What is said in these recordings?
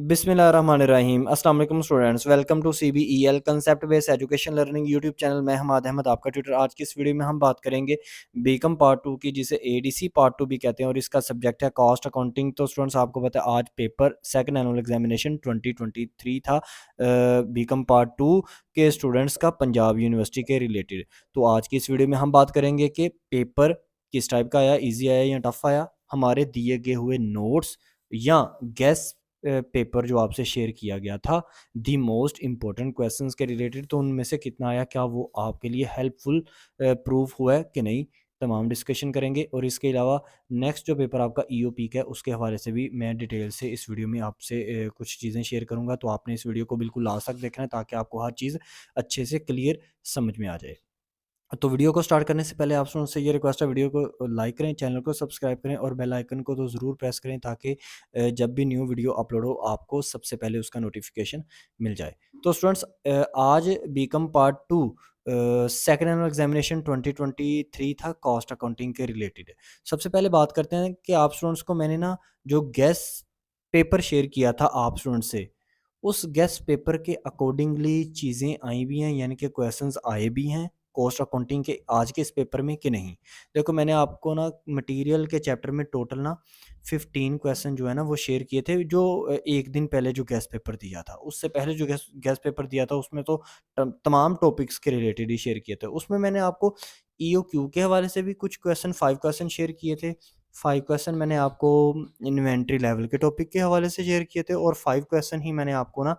बिस्मिल्लाहिर्रहमानिर्रहीम। अस्सलाम वालेकुम students, welcome to CBEL concept based education learning YouTube channel. मैं हमाद अहमद आपका ट्यूटर। आज की इस वीडियो में हम बात करेंगे बीकॉम पार्ट 2 की, जिसे ADC पार्ट 2 भी कहते हैं, और इसका सब्जेक्ट है कॉस्ट अकाउंटिंग। तो स्टूडेंट्स, आपको पता है आज पेपर सेकंड एनुअल एग्जामिनेशन 2023 था बीकॉम पार्ट 2 के स्टूडेंट्स का, पंजाब यूनिवर्सिटी के रिलेटेड। तो आज की इस वीडियो में हम बात करेंगे कि पेपर किस टाइप का आया, ईजी आया या टफ आया, हमारे दिए गए हुए नोट्स या गैस पेपर जो आपसे शेयर किया गया था दी मोस्ट इम्पोर्टेंट क्वेश्चंस के रिलेटेड, तो उनमें से कितना आया, क्या वो आपके लिए हेल्पफुल प्रूफ हुआ है कि नहीं, तमाम डिस्कशन करेंगे। और इसके अलावा नेक्स्ट जो पेपर आपका EOP का है, उसके हवाले से भी मैं डिटेल से इस वीडियो में आपसे कुछ चीज़ें शेयर करूंगा। तो आपने इस वीडियो को बिल्कुल लास्ट तक देखना है ताकि आपको हर चीज़ अच्छे से क्लियर समझ में आ जाए। तो वीडियो को स्टार्ट करने से पहले आप से ये रिक्वेस्ट है, वीडियो को लाइक करें, चैनल को सब्सक्राइब करें और बेल आइकन को तो ज़रूर प्रेस करें ताकि जब भी न्यू वीडियो अपलोड हो आपको सबसे पहले उसका नोटिफिकेशन मिल जाए। तो स्टूडेंट्स, आज BCom part 2 second annual examination 2023 था कॉस्ट अकाउंटिंग के रिलेटेड। सबसे पहले बात करते हैं कि आप स्टूडेंट्स को मैंने ना जो गेस्ट पेपर शेयर किया था आप स्टूडेंट्स से, उस गेस्ट पेपर के अकॉर्डिंगली चीज़ें आई भी हैं, यानी कि क्वेश्चंस आए भी हैं कॉस्ट अकाउंटिंग के आज के इस पेपर में कि नहीं। देखो, मैंने आपको ना मटेरियल के चैप्टर में टोटल ना 15 क्वेश्चन जो है ना वो शेयर किए थे, जो एक दिन पहले जो गेस्ट पेपर दिया था, उससे पहले जो गेस्ट पेपर दिया था उसमें तो तमाम टॉपिक्स के रिलेटेड ही शेयर किए थे। उसमें मैंने आपको EOQ के हवाले से भी कुछ क्वेश्चन 5 क्वेश्चन शेयर किए थे। 5 क्वेश्चन मैंने आपको इन्वेंट्री लेवल के टॉपिक के हवाले से शेयर किए थे, और 5 क्वेश्चन ही मैंने आपको ना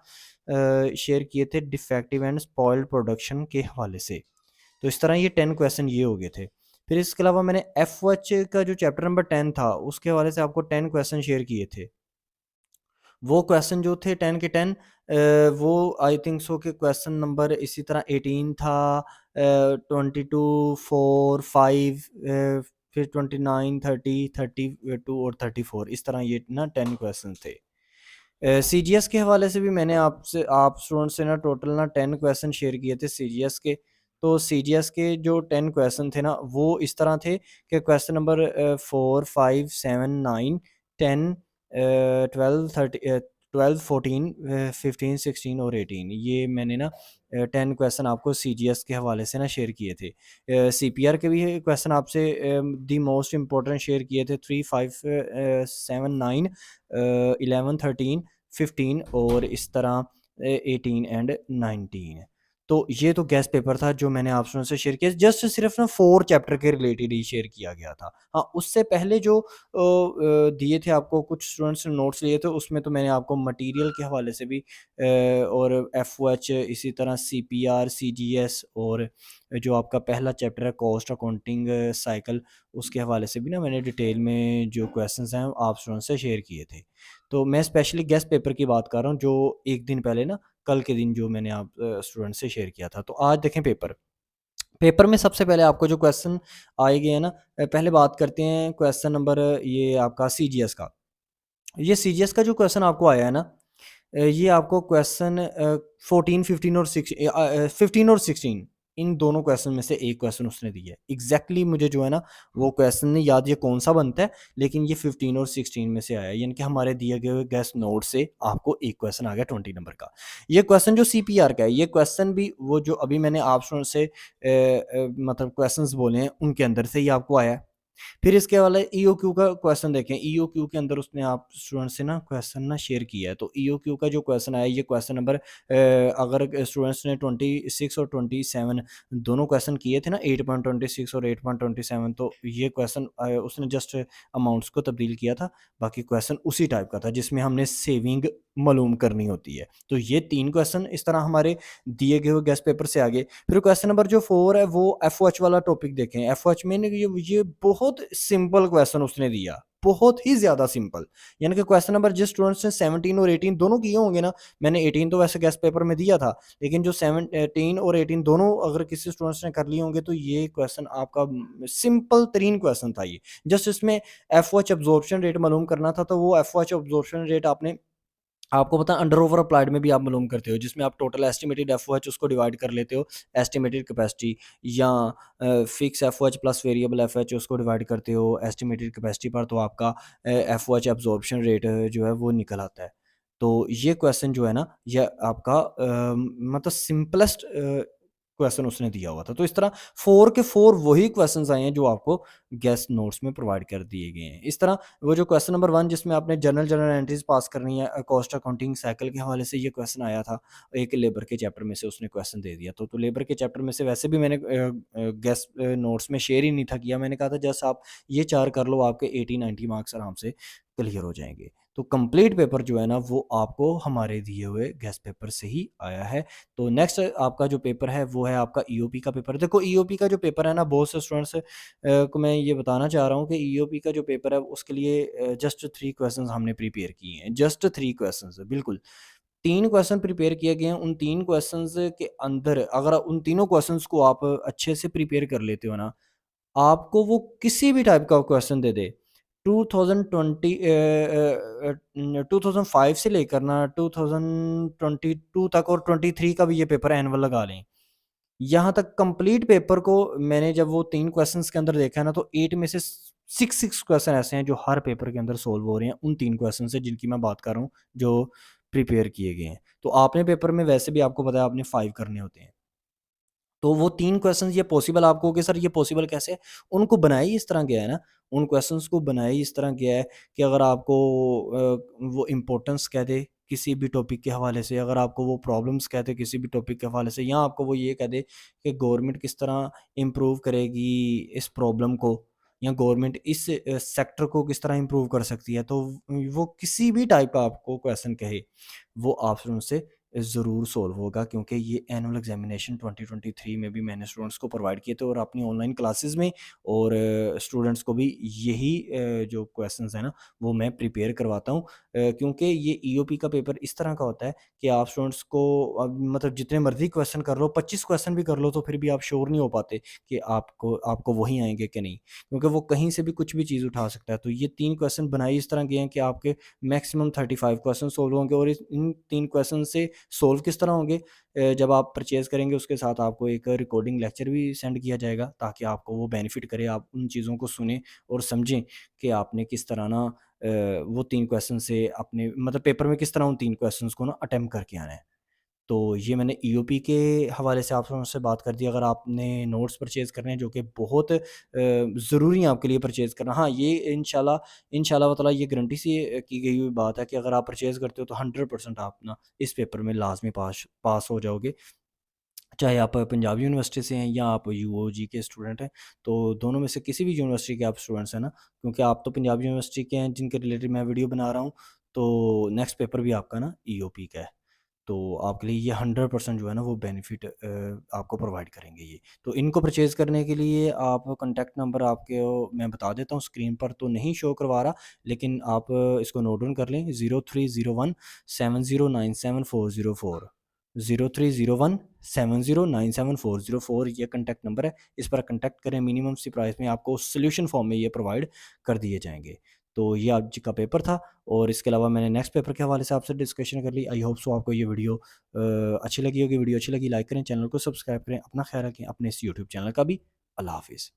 शेयर किए थे डिफेक्टिव एंड स्पॉइल्ड प्रोडक्शन के हवाले से। तो इस तरह ये 10 क्वेश्चन ये हो गए थे। फिर इसके अलावा मैंने FOH का जो चैप्टर नंबर 10 था उसके हवाले से आपको 10 क्वेश्चन शेयर किए थे। वो क्वेश्चन जो थे 10 के 10, वो आई थिंक सो कि क्वेश्चन नंबर इसी तरह 18 था, 22, 4, 5, फिर 29, 30, 32 और 34, इस तरह ये ना 10 क्वेश्चन थे। CGS के हवाले से भी मैंने आप स्टूडेंट से ना टोटल ना 10 क्वेश्चन शेयर किए थे CGS के। तो CGS के जो 10 क्वेश्चन थे ना वो इस तरह थे कि क्वेश्चन नंबर 4, 5, 7, 9, 10, 12, 30, 12, 14, 15, 16 और 18, ये मैंने ना 10 क्वेश्चन आपको CGS के हवाले से ना शेयर किए थे। CPR के भी क्वेश्चन आपसे दी मोस्ट इम्पोर्टेंट शेयर किए थे, 3, 5, 7, 9, 11, 13, 15 और इस तरह 18 एंड 19। तो ये तो गेस्ट पेपर था जो मैंने आप स्टूडेंट से शेयर किया, जस्ट सिर्फ ना 4 चैप्टर के रिलेटेड ही शेयर किया गया था। हाँ, उससे पहले जो दिए थे आपको कुछ स्टूडेंट्स ने नोट्स लिए थे, उसमें तो मैंने आपको मटेरियल के हवाले से भी और FOH, इसी तरह CPR, CGS और जो आपका पहला चैप्टर है कॉस्ट अकाउंटिंग साइकिल, उसके हवाले से भी ना मैंने डिटेल में जो क्वेश्चंस हैं आप स्टूडेंट्स से शेयर किए थे। तो मैं स्पेशली गेस्ट पेपर की बात कर रहा हूँ जो एक दिन पहले ना, कल के दिन जो मैंने आप स्टूडेंट से शेयर किया था। तो आज देखें पेपर। पेपर में सबसे पहले आपको जो क्वेश्चन आए गए हैं ना, पहले बात करते हैं क्वेश्चन नंबर ये आपका CGS का। ये CGS का जो क्वेश्चन आपको आया है ना, ये आपको क्वेश्चन 14, 15 और 15 और 16, इन दोनों क्वेश्चन में से एक क्वेश्चन उसने दिया है। एग्जैक्टली मुझे जो है ना वो क्वेश्चन नहीं याद ये कौन सा बनता है, लेकिन ये 15 और 16 में से आया है, यानी कि हमारे दिए गए हुए गेस्ट नोट से आपको एक क्वेश्चन आ गया 20 नंबर का। ये क्वेश्चन जो CPR का है, ये क्वेश्चन भी वो जो अभी मैंने आप से मतलब क्वेश्चंस बोले हैं उनके अंदर से ही आपको आया है। फिर इसके वाले EOQ का क्वेश्चन देखें। EOQ के अंदर उसने आप स्टूडेंट से ना क्वेश्चन ना शेयर किया है। तो EOQ का जो क्वेश्चन आया, ये क्वेश्चन नंबर अगर स्टूडेंट्स ने 26 और 27 दोनों क्वेश्चन किए थे ना, 8.26 और 8.27, तो ये क्वेश्चन उसने जस्ट अमाउंट्स को तब्दील किया था, बाकी क्वेश्चन उसी टाइप का था जिसमें हमने सेविंग मालूम करनी होती है। तो ये 3 क्वेश्चन इस तरह हमारे दिए गए हुए गेस्ट पेपर से आगे। फिर क्वेश्चन नंबर जो 4 है वो FOH वाला टॉपिक देखें। FOH में ये बहुत सिंपल क्वेश्चन उसने दिया, बहुत ही ज़्यादा सिंपल। यानी कि क्वेश्चन नंबर जिस स्टूडेंट्स ने 17 और 18 दोनों किए होंगे ना, मैंने 18 तो वैसे गेस्ट पेपर में दिया था, लेकिन जो 17 और 18 दोनों अगर किसी स्टूडेंट्स ने कर लिए होंगे तो ये क्वेश्चन आपका सिंपल तरीन क्वेश्चन था ये। जस्ट इसमें FOH एब्जॉर्प्शन रेट मालूम करना था, तो वो FOH एब्जॉर्प्शन रेट आपको पता है अंडर ओवर अप्लाइड में भी आप मालूम करते हो, जिसमें आप टोटल एस्टिमेटेड FOH उसको डिवाइड कर लेते हो एस्टिमेटेड कैपेसिटी, या fix FOH plus variable FH उसको डिवाइड करते हो एस्टिमेटेड कैपेसिटी पर, तो आपका FOH एब्जॉर्प्शन रेट जो है वो निकल आता है। तो ये क्वेश्चन जो है ना, ये आपका मतलब सिंपलेस्ट क्वेश्चन उसने दिया हुआ था। तो इस तरह 4 के 4 वही क्वेश्चंस आए हैं जो आपको गेस्ट नोट्स में प्रोवाइड कर दिए गए हैं। इस तरह वो जो क्वेश्चन नंबर 1 जिसमें आपने जर्नल एंट्रीज पास करनी है, कॉस्ट अकाउंटिंग साइकिल के हवाले से ये क्वेश्चन आया था। एक लेबर के चैप्टर में से उसने क्वेश्चन दे दिया। तो लेबर के चैप्टर में से वैसे भी मैंने गेस्ट नोट्स में शेयर ही नहीं था किया। मैंने कहा था जस्ट आप ये 4 कर लो, आपके 80-90 मार्क्स आराम से क्लियर हो जाएँगे। तो कंप्लीट पेपर जो है ना, वो आपको हमारे दिए हुए गेस्ट पेपर से ही आया है। तो नेक्स्ट आपका जो पेपर है वो है आपका ईओपी का पेपर। देखो ईओपी का जो पेपर है ना, बहुत से स्टूडेंट्स को मैं ये बताना चाह रहा हूँ कि ईओपी का जो पेपर है उसके लिए जस्ट 3 क्वेश्चंस हमने प्रिपेयर किए हैं। जस्ट 3 क्वेश्चंस बिल्कुल। 3 क्वेश्चन प्रिपेयर किए गए हैं। उन 3 क्वेश्चंस के अंदर अगर उन तीनों क्वेश्चंस को आप अच्छे से प्रिपेयर कर लेते हो ना, आपको वो किसी भी टाइप का क्वेश्चन दे दे, 2020 2005 से लेकर ना 2022 तक और 23 का भी ये पेपर एनुअल लगा लें। यहाँ तक कंप्लीट पेपर को मैंने जब वो 3 क्वेश्चंस के अंदर देखा है ना, तो 8 में से 6 क्वेश्चन ऐसे हैं जो हर पेपर के अंदर सॉल्व हो रहे हैं उन 3 क्वेश्चन से जिनकी मैं बात कर रहा हूँ, जो प्रिपेयर किए गए हैं। तो आपने पेपर में वैसे भी आपको पता है आपने 5 करने होते हैं। तो वो 3 क्वेश्चंस ये पॉसिबल, आप कहोगे सर ये पॉसिबल कैसे है? उनको बनाया ही इस तरह गया है ना, उन क्वेश्चंस को बनाया ही इस तरह गया है कि अगर आपको वो इम्पोर्टेंस कह दे किसी भी टॉपिक के हवाले से, अगर आपको वो प्रॉब्लम्स कह दे किसी भी टॉपिक के हवाले से, या आपको वो ये कह दे कि गवर्नमेंट किस तरह इम्प्रूव करेगी इस प्रॉब्लम को, या गवर्नमेंट इस सेक्टर को किस तरह इम्प्रूव कर सकती है। तो वो किसी भी टाइप का आपको क्वेश्चन कहे, वो आपसे उनसे ज़रूर सॉल्व होगा, क्योंकि ये एनुअल एग्जामिनेशन 2023 में भी मैंने स्टूडेंट्स को प्रोवाइड किए थे और अपनी ऑनलाइन क्लासेस में, और स्टूडेंट्स को भी यही जो क्वेश्चंस हैं ना, वो मैं प्रिपेयर करवाता हूँ। क्योंकि ये ईओपी का पेपर इस तरह का होता है कि आप स्टूडेंट्स को मतलब जितने मर्जी क्वेश्चन कर लो, 25 क्वेश्चन भी कर लो, तो फिर भी आप श्योर नहीं हो पाते कि आपको आपको वही आएंगे कि नहीं, क्योंकि वो कहीं से भी कुछ भी चीज़ उठा सकता है। तो ये 3 क्वेश्चन बनाए इस तरह के हैं कि आपके मैक्सिमम 35 क्वेश्चन सोल्व होंगे, और इन 3 क्वेश्चन से सोल्व किस तरह होंगे, जब आप परचेज़ करेंगे उसके साथ आपको एक रिकॉर्डिंग लेक्चर भी सेंड किया जाएगा, ताकि आपको वो बेनिफिट करे, आप उन चीज़ों को सुनें और समझें कि आपने किस तरह ना वो 3 क्वेश्चन से अपने मतलब पेपर में किस तरह उन 3 क्वेश्चंस को ना अटेम्प्ट करके आना है। तो ये मैंने ईओपी के हवाले से आप लोगों से बात कर दी। अगर आपने नोट्स परचेज़ करने हैं जो कि बहुत ज़रूरी है आपके लिए परचेज़ करना। हाँ, ये इंशाल्लाह व तआला ये गारंटी से की गई हुई बात है कि अगर आप परचेज़ करते हो तो 100% आप ना इस पेपर में लाज़मी पास पास हो जाओगे। चाहे आप पंजाब यूनिवर्सिटी से हैं या आप यूओजी के स्टूडेंट हैं, तो दोनों में से किसी भी यूनिवर्सिटी के आप स्टूडेंट्स हैं ना, क्योंकि आप तो पंजाब यूनिवर्सिटी के हैं जिनके रिलेटेड मैं वीडियो बना रहा हूँ, तो नेक्स्ट पेपर भी आपका ना ईओपी का है। तो आपके लिए ये 100% जो है ना वो बेनिफिट आपको प्रोवाइड करेंगे ये। तो इनको परचेज़ करने के लिए आप कॉन्टैक्ट नंबर आपके मैं बता देता हूँ, स्क्रीन पर तो नहीं शो करवा रहा, लेकिन आप इसको नोट डाउन कर लें, 0301 7097 404, 0301 7097 404 ये कॉन्टैक्ट नंबर है। इस पर कॉन्टैक्ट करें, मिनिमम सी प्राइस में आपको सॉल्यूशन फॉर्म में ये प्रोवाइड कर दिए जाएँगे। तो ये आज का पेपर था, और इसके अलावा मैंने नेक्स्ट पेपर के हवाले से आपसे डिस्कशन कर ली। आई होप सो आपको ये वीडियो अच्छी लगी होगी। वीडियो अच्छी लगी लाइक करें, चैनल को सब्सक्राइब करें, अपना ख्याल रखें, अपने इस यूट्यूब चैनल का भी। अल्लाह हाफ़िज़।